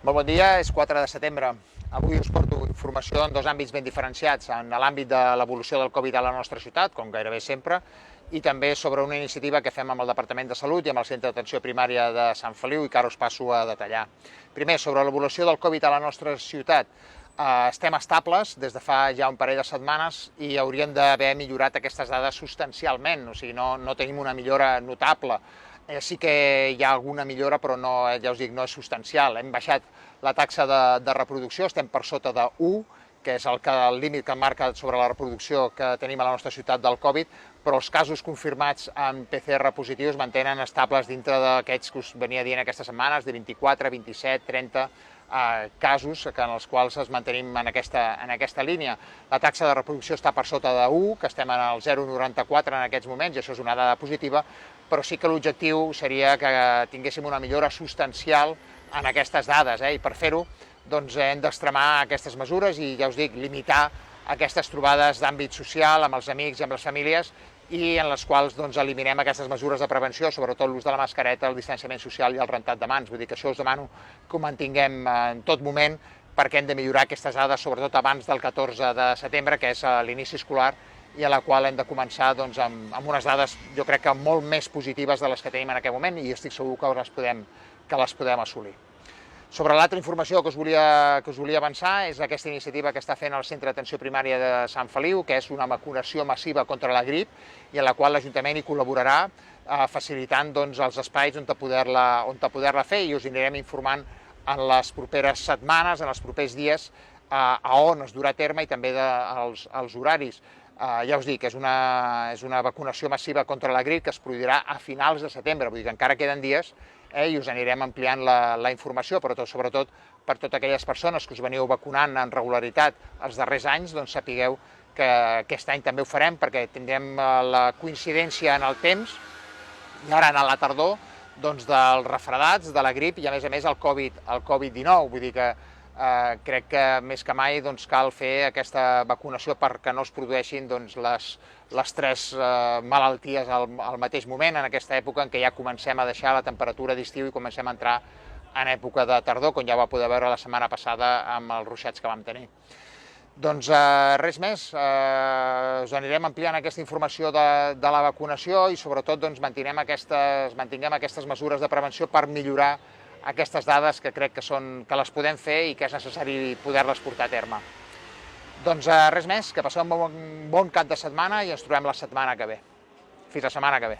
Molt bon dia, és 4 de setembre. Avui us porto informació en dos àmbits ben diferenciats, en l'àmbit de l'evolució del Covid a la nostra ciutat, com gairebé sempre, i també sobre una iniciativa que fem amb el Departament de Salut i amb el Centre d'Atenció Primària de Sant Feliu i que ara us passo a detallar. Primer, sobre l'evolució del Covid a la nostra ciutat. Estem estables des de fa ja un parell de setmanes i hauríem d'haver millorat aquestes dades substancialment, o sigui, no tenim una millora notable. Sí que hi ha alguna millora, però no, ja us dic, no és substancial. Hem baixat la taxa de reproducció, estem per sota de 1, que és el límit que marca sobre la reproducció que tenim a la nostra ciutat del Covid, però els casos confirmats amb PCR positius mantenen estables dintre d'aquests que us venia dient aquestes setmanes, de 24, 27, 30 casos en els quals ens mantenim en aquesta línia. La taxa de reproducció està per sota de 1, que estem en el 0,94 en aquests moments, i això és una dada positiva, però sí que l'objectiu seria que tinguéssim una millora substancial en aquestes dades, i per fer-ho doncs, hem d'extremar aquestes mesures i, ja us dic, limitar aquestes trobades d'àmbit social amb els amics i amb les famílies i en les quals doncs, eliminem aquestes mesures de prevenció, sobretot l'ús de la mascareta, el distanciament social i el rentat de mans. Vull dir que això us demano que ho mantinguem en tot moment perquè hem de millorar aquestes dades, sobretot abans del 14 de setembre, que és l'inici escolar, i a la qual hem de començar doncs, amb unes dades, jo crec que molt més positives de les que tenim en aquest moment i estic segur que les podem assolir. Sobre l'altra informació que us volia avançar és aquesta iniciativa que està fent el Centre d'Atenció Primària de Sant Feliu, que és una vacunació massiva contra la grip i en la qual l'Ajuntament hi col·laborarà facilitant doncs, els espais on poder-la fer i us anirem informant en les properes setmanes, en els propers dies, a on es durà a terme i també els horaris. Ja us dic, és una vacunació massiva contra la grip que es produirà a finals de setembre, vull dir que encara queden dies i us anirem ampliant la informació, però sobretot per totes aquelles persones que us veniu vacunant en regularitat els darrers anys, doncs sapigueu que aquest any també ho farem perquè tindrem la coincidència en el temps i ara a la tardor doncs, dels refredats, de la grip i a més el Covid-19, vull dir que crec que més que mai doncs, cal fer aquesta vacunació perquè no es produeixin doncs, les tres malalties al mateix moment, en aquesta època en què ja comencem a deixar la temperatura d'estiu i comencem a entrar en època de tardor, com ja va poder veure la setmana passada amb els ruixats que vam tenir. Doncs res més, us anirem ampliant aquesta informació de la vacunació i sobretot doncs, mantinguem aquestes mesures de prevenció per millorar aquestes dades que crec que les podem fer i que és necessari poder-les portar a terme. Doncs res més, que passeu un bon cap de setmana i ens trobem la setmana que ve. Fins la setmana que ve.